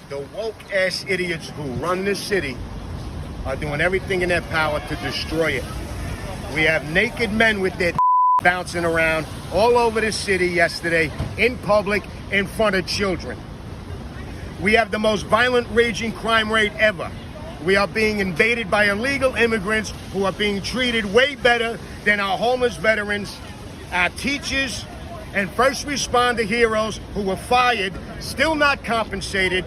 The woke-ass idiots who run this city are doing everything in their power to destroy it. We have naked men with their bouncing around all over the city yesterday, in public, in front of children. We have the most violent, raging crime rate ever. We are being invaded by illegal immigrants who are being treated way better than our homeless veterans, our teachers, and first responder heroes who were fired, still not compensated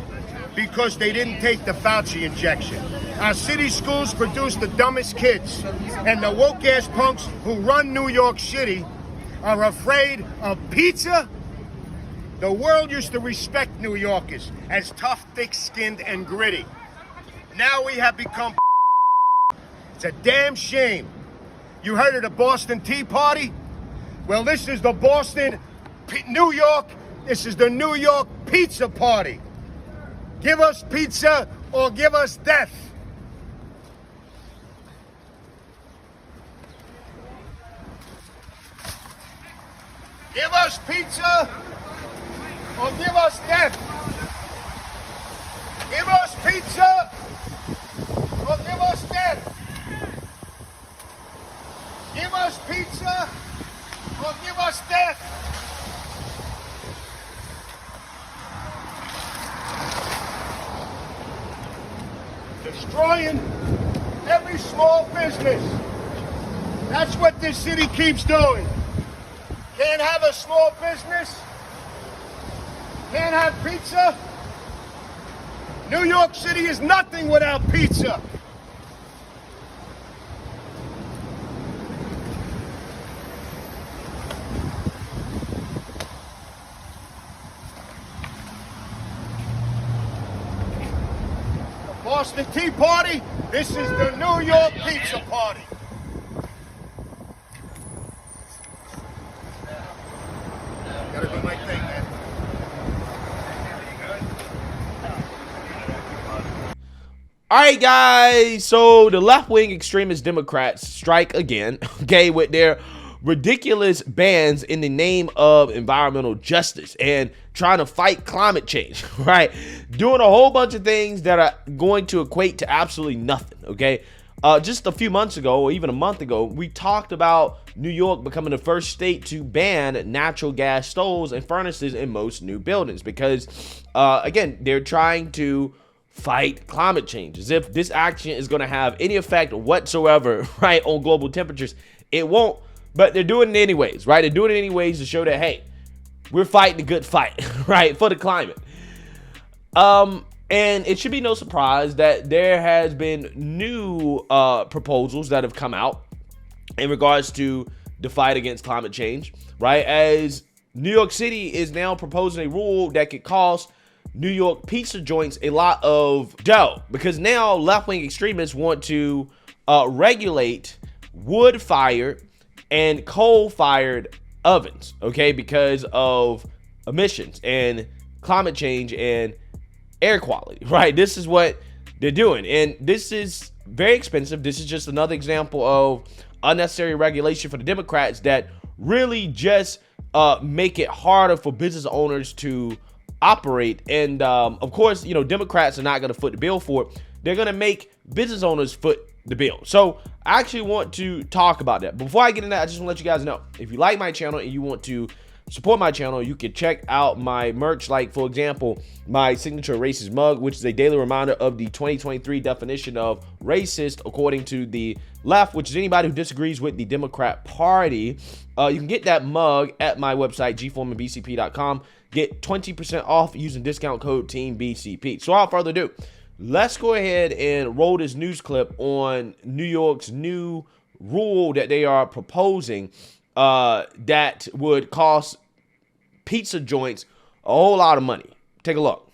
because they didn't take the Fauci injection. Our city schools produce the dumbest kids, and the woke-ass punks who run New York City are afraid of pizza. The world used to respect New Yorkers as tough, thick-skinned, and gritty. Now we have become It's a damn shame. You heard of the Boston Tea Party? Well, this is the New York, this is the New York Pizza Party. Give us pizza or give us death. Give us pizza or give us death. Give us pizza or give us death. Give us pizza or give us death. Destroying every small business. That's what this city keeps doing. Can't have a small business. Can't have pizza. New York City is nothing without pizza. The Boston Tea Party, this is the New York Pizza Party. Gotta do my thing, man. All right, guys. So the left-wing extremist Democrats strike again, okay, with their ridiculous bans in the name of environmental justice and trying to fight climate change, right? Doing a whole bunch of things that are going to equate to absolutely nothing, okay? Just a few months ago, or even a month ago, we talked about New York becoming the first state to ban natural gas stoves and furnaces in most new buildings because, again, they're trying to fight climate change. As if this action is going to have any effect whatsoever, right, on global temperatures. It won't, but they're doing it anyways, right? They're doing it anyways to show that, hey, we're fighting a good fight, right, for the climate. And it should be no surprise that there has been new proposals that have come out in regards to the fight against climate change, right? As New York City is now proposing a rule that could cost New York pizza joints a lot of dough because now left-wing extremists want to regulate wood-fired and coal-fired ovens, okay, because of emissions and climate change and air quality, right? This is what they're doing, and this is very expensive. This is just another example of unnecessary regulation for the Democrats that really just make it harder for business owners to operate. And of course, you know, Democrats are not going to foot the bill for it. They're going to make business owners foot the bill. So I actually want to talk about that. Before I get into that, I just want to let you guys know, if you like my channel and you want to support my channel, you can check out my merch, like, for example, my signature racist mug, which is a daily reminder of the 2023 definition of racist according to the left, which is anybody who disagrees with the Democrat Party. You can get that mug at my website, gforemanbcp.com. Get 20% off using discount code TEAMBCP. So without further ado, let's go ahead and roll this news clip on New York's new rule that they are proposing that would cost pizza joints a whole lot of money. Take a look.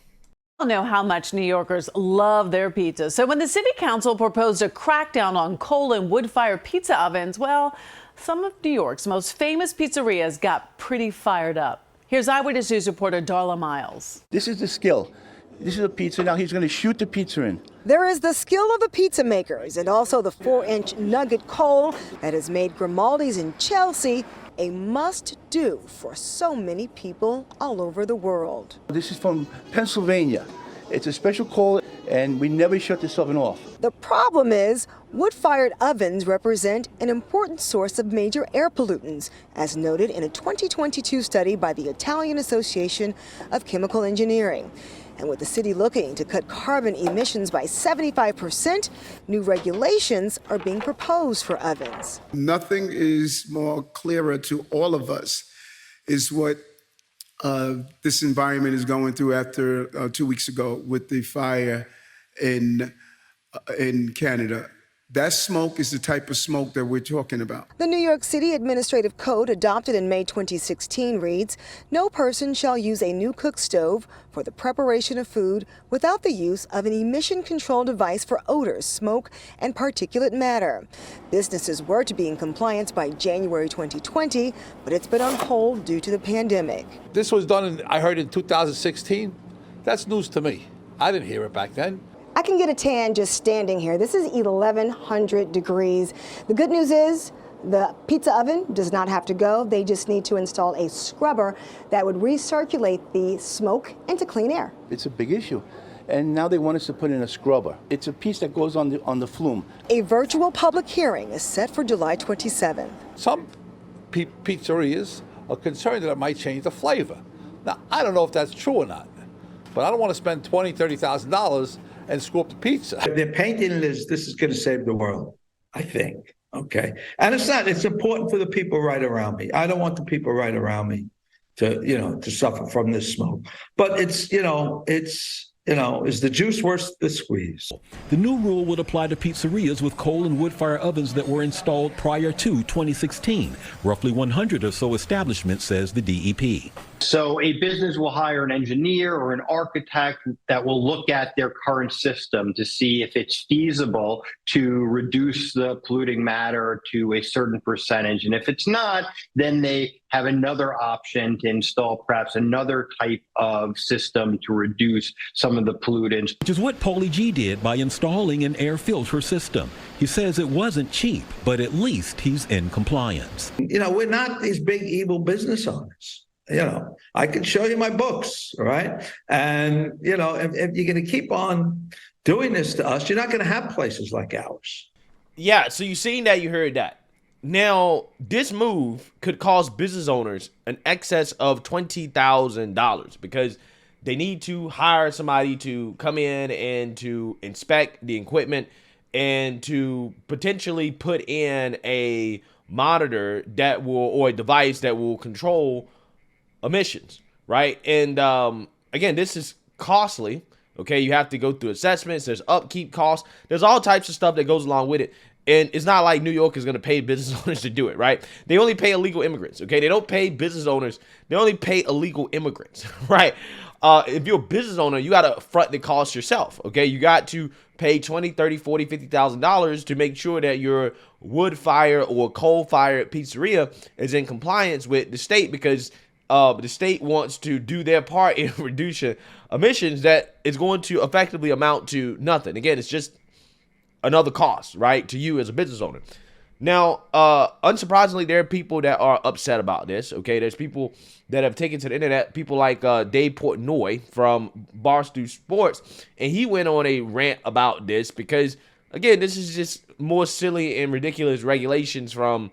I don't know how much New Yorkers love their pizza. So when the city council proposed a crackdown on coal and wood-fired pizza ovens, well, some of New York's most famous pizzerias got pretty fired up. Here's Eyewitness News reporter Darla Miles. This is the skill. This is a pizza. Now he's going to shoot the pizza in. There is the skill of the pizza makers and also the 4-inch nugget coal that has made Grimaldi's in Chelsea a must-do for so many people all over the world. This is from Pennsylvania. It's a special coal, and we never shut this oven off. The problem is wood-fired ovens represent an important source of major air pollutants, as noted in a 2022 study by the Italian Association of Chemical Engineering. And with the city looking to cut carbon emissions by 75%, new regulations are being proposed for ovens. Nothing is more clearer to all of us is what this environment is going through after 2 weeks ago with the fire in Canada. That smoke is the type of smoke that we're talking about. The New York City Administrative Code, adopted in May 2016, reads, "No person shall use a new cook stove for the preparation of food without the use of an emission control device for odors, smoke, and particulate matter." Businesses were to be in compliance by January 2020, but it's been on hold due to the pandemic. This was done, I heard, in 2016. That's news to me. I didn't hear it back then. I can get a tan just standing here. This is 1100 degrees. The good news is the pizza oven does not have to go. They just need to install a scrubber that would recirculate the smoke into clean air. It's a big issue. And now they want us to put in a scrubber. It's a piece that goes on the flume. A virtual public hearing is set for July 27th. Some pizzerias are concerned that it might change the flavor. Now, I don't know if that's true or not, but I don't want to spend $20,000, $30,000 and screw up the pizza. They're painting it as this is going to save the world, I think. Okay. And it's not. It's important for the people right around me. I don't want the people right around me to suffer from this smoke. But is the juice worth the squeeze? The new rule would apply to pizzerias with coal and wood fire ovens that were installed prior to 2016. Roughly 100 or so establishments, says the DEP. So a business will hire an engineer or an architect that will look at their current system to see if it's feasible to reduce the polluting matter to a certain percentage. And if it's not, then they have another option to install perhaps another type of system to reduce some of the pollutants. Which is what Paulie G did by installing an air filter system. He says it wasn't cheap, but at least he's in compliance. We're not these big evil business owners. I can show you my books, all right? And, if you're going to keep on doing this to us, you're not going to have places like ours. Yeah, so you seen that, you heard that. Now, this move could cost business owners an excess of $20,000 because they need to hire somebody to come in and to inspect the equipment and to potentially put in a monitor that will, or a device that will control emissions, right? And again, this is costly. Okay, you have to go through assessments. There's upkeep costs. There's all types of stuff that goes along with it. And it's not like New York is going to pay business owners to do it, right? They only pay illegal immigrants, okay? They don't pay business owners. They only pay illegal immigrants, right? If you're a business owner, you got to front the cost yourself, okay? You got to pay $20,000, $30,000, $40,000, $50,000 to make sure that your wood-fired or coal-fired pizzeria is in compliance with the state, because the state wants to do their part in reducing emissions that is going to effectively amount to nothing. Again, it's just another cost, right, to you as a business owner. Now, unsurprisingly, there are people that are upset about this, okay? There's people that have taken to the internet, people like Dave Portnoy from Barstool Sports, and he went on a rant about this because, again, this is just more silly and ridiculous regulations from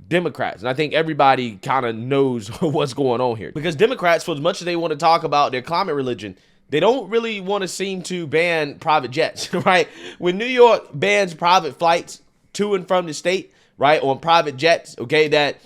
Democrats. And I think everybody kind of knows what's going on here. Because Democrats, for as much as they want to talk about their climate religion, they don't really want to seem to ban private jets, right? When New York bans private flights to and from the state, right, on private jets, okay, that,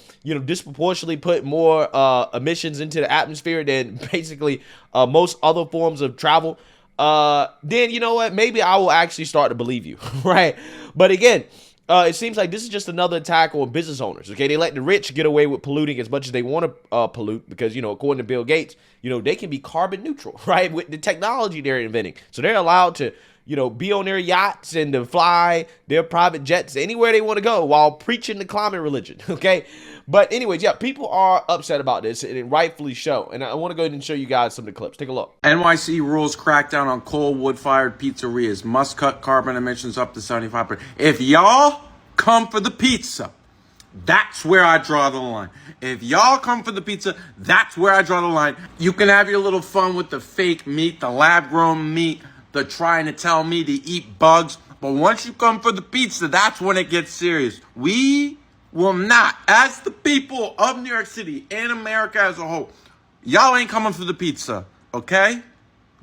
disproportionately put more emissions into the atmosphere than basically most other forms of travel, then you know what? Maybe I will actually start to believe you, right? But again, it seems like this is just another attack on business owners, okay? They let the rich get away with polluting as much as they want to pollute because, according to Bill Gates, they can be carbon neutral, right, with the technology they're inventing. So they're allowed to, be on their yachts and to fly their private jets anywhere they want to go while preaching the climate religion, okay? But anyways, yeah, people are upset about this, and rightfully so. And I want to go ahead and show you guys some of the clips. Take a look. NYC rules crackdown on coal wood-fired pizzerias. Must cut carbon emissions up to 75%. If y'all come for the pizza, That's where I draw the line. If y'all come for the pizza, that's where I draw the line. You can have your little fun with the fake meat, the lab-grown meat, the trying to tell me to eat bugs. But once you come for the pizza, that's when it gets serious. We will not, as the people of New York City and America as a whole, y'all ain't coming for the pizza, okay?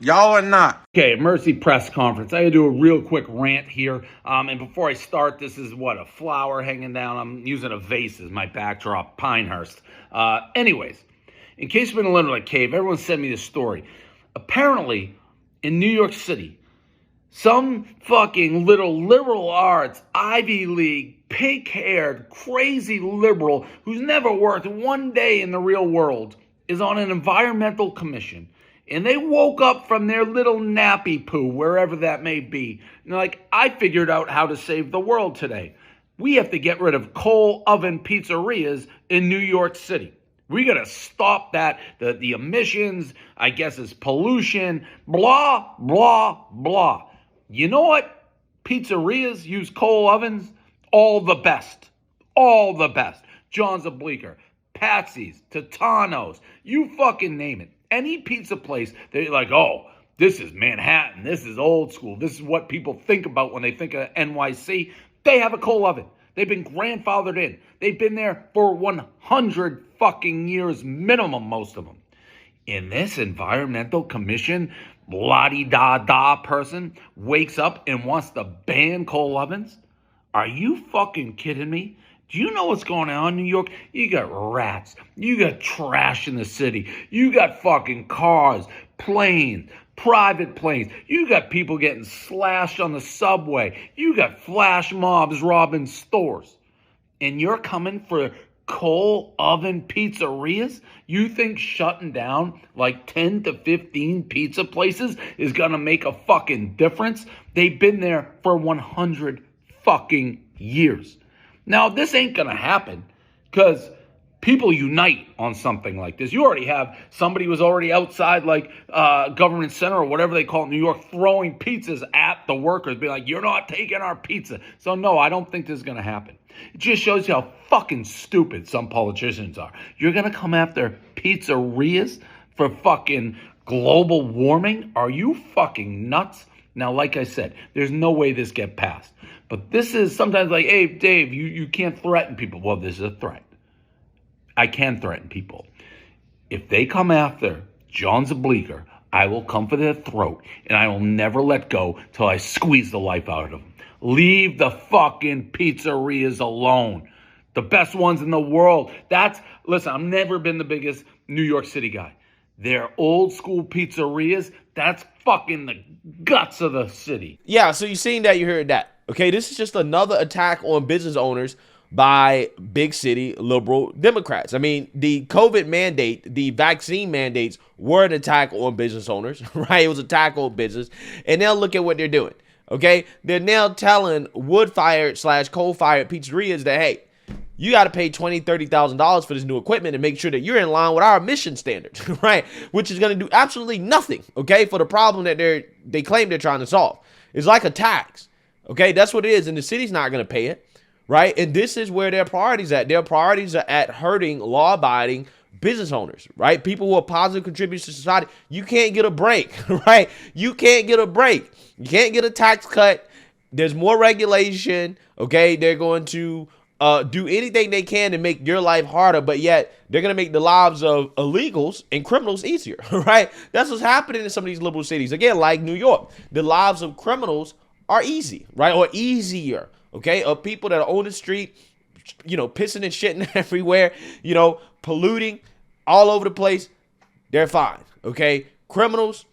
Y'all are not. Okay, Mercy press conference. I had to do a real quick rant here. And before I start, this is what, a flower hanging down. I'm using a vase as my backdrop, Pinehurst. Anyways, in case you've been living in a cave, everyone sent me this story. Apparently, in New York City, some fucking little liberal arts, Ivy League, pink-haired, crazy liberal who's never worked one day in the real world is on an environmental commission. And they woke up from their little nappy poo, wherever that may be. And they're like, I figured out how to save the world today. We have to get rid of coal oven pizzerias in New York City. We got to stop that. The emissions, I guess, is pollution, blah, blah, blah. You know what? Pizzerias use coal ovens. All the best. All the best. John's of Bleecker, Patsy's, Totano's, you fucking name it. Any pizza place, they're like, oh, this is Manhattan. This is old school. This is what people think about when they think of NYC. They have a coal oven. They've been grandfathered in. They've been there for 100 fucking years minimum, most of them. In this environmental commission, blah-de-da-da person wakes up and wants to ban coal ovens? Are you fucking kidding me? Do you know what's going on in New York? You got rats. You got trash in the city. You got fucking cars, planes, private planes. You got people getting slashed on the subway. You got flash mobs robbing stores. And you're coming for coal oven pizzerias? You think shutting down like 10 to 15 pizza places is going to make a fucking difference? They've been there for 100 fucking years. Now, this ain't going to happen because people unite on something like this. You already have somebody who was already outside like Government Center or whatever they call it in New York throwing pizzas at the workers, being like, you're not taking our pizza. So, no, I don't think this is going to happen. It just shows you how fucking stupid some politicians are. You're going to come after pizzerias for fucking global warming? Are you fucking nuts? Now, like I said, there's no way this get passed. But this is sometimes like, hey, Dave, you can't threaten people. Well, this is a threat. I can threaten people. If they come after John's a Bleecker, I will come for their throat, and I will never let go till I squeeze the life out of them. Leave the fucking pizzerias alone. The best ones in the world. Listen, I've never been the biggest New York City guy. They're old school pizzerias. That's fucking the guts of the city. Yeah, so you've seen that, you heard that. Okay, this is just another attack on business owners by big city liberal Democrats. I mean, the COVID mandate, the vaccine mandates were an attack on business owners, right? It was an attack on business. And now look at what they're doing, okay? They're now telling wood-fired / coal-fired pizzerias that, hey, you got to pay $20,000, $30,000 for this new equipment and make sure that you're in line with our emission standards, right? Which is going to do absolutely nothing, okay, for the problem that they claim they're trying to solve. It's like a tax. Okay, that's what it is, and the city's not going to pay it, right? And this is where their priorities at. Their priorities are at hurting law-abiding business owners, right? People who are positive contributors to society. You can't get a break, right? You can't get a break. You can't get a tax cut. There's more regulation, okay? They're going to do anything they can to make your life harder, but yet they're going to make the lives of illegals and criminals easier, right? That's what's happening in some of these liberal cities. Again, like New York, the lives of criminals are easy, right? Or easier, okay? Of people that are on the street, pissing and shitting everywhere, polluting all over the place, they're fine, okay? Criminals,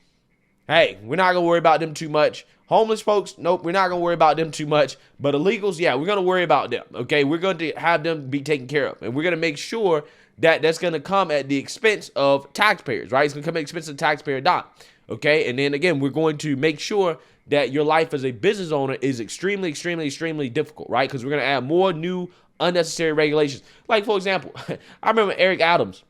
hey, we're not going to worry about them too much. Homeless folks, nope, we're not going to worry about them too much. But illegals, yeah, we're going to worry about them, okay? We're going to have them be taken care of. And we're going to make sure that that's going to come at the expense of taxpayers, right? It's going to come at the expense of the taxpayer dime, okay? And then, again, we're going to make sure that your life as a business owner is extremely, extremely, extremely difficult, right? Because we're going to add more new unnecessary regulations. Like, for example, I remember Eric Adams.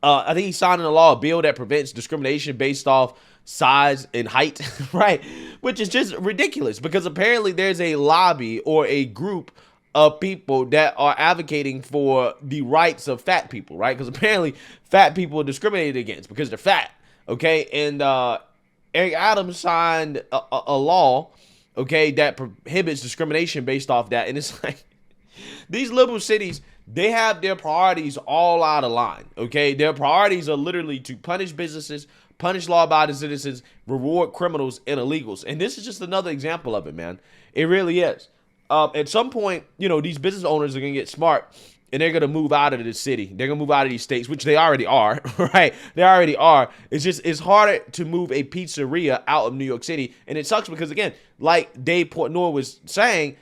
I think he signed into law a bill that prevents discrimination based off size and height, right? Which is just ridiculous because apparently there's a lobby or a group of people that are advocating for the rights of fat people, right? Because apparently fat people are discriminated against because they're fat, okay? And Eric Adams signed a law, okay, that prohibits discrimination based off that. And it's like, these liberal cities, they have their priorities all out of line, okay? Their priorities are literally to punish businesses, punish law-abiding citizens, reward criminals and illegals. And this is just another example of it, man. It really is. At some point, you know, these business owners are going to get smart and they're going to move out of the city. They're going to move out of these states, which they already are, right? They already are. It's just, it's harder to move a pizzeria out of New York City. And it sucks because, again, like Dave Portnoy was saying,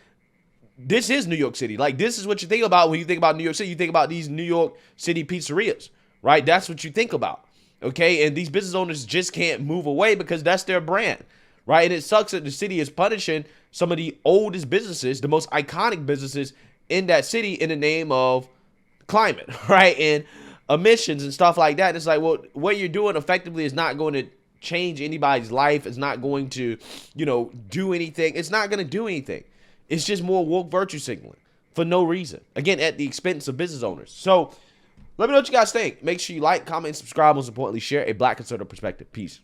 this is New York City. Like, this is what you think about when you think about New York City. You think about these New York City pizzerias, right? That's what you think about, okay? And these business owners just can't move away because that's their brand, right? And it sucks that the city is punishing some of the oldest businesses, the most iconic businesses in that city in the name of climate, right? And emissions and stuff like that. And it's like, well, what you're doing effectively is not going to change anybody's life. It's not going to, you know, do anything. It's not going to do anything. It's just more woke virtue signaling for no reason. Again, at the expense of business owners. So let me know what you guys think. Make sure you like, comment, and subscribe. Most importantly, share a Black conservative perspective. Peace.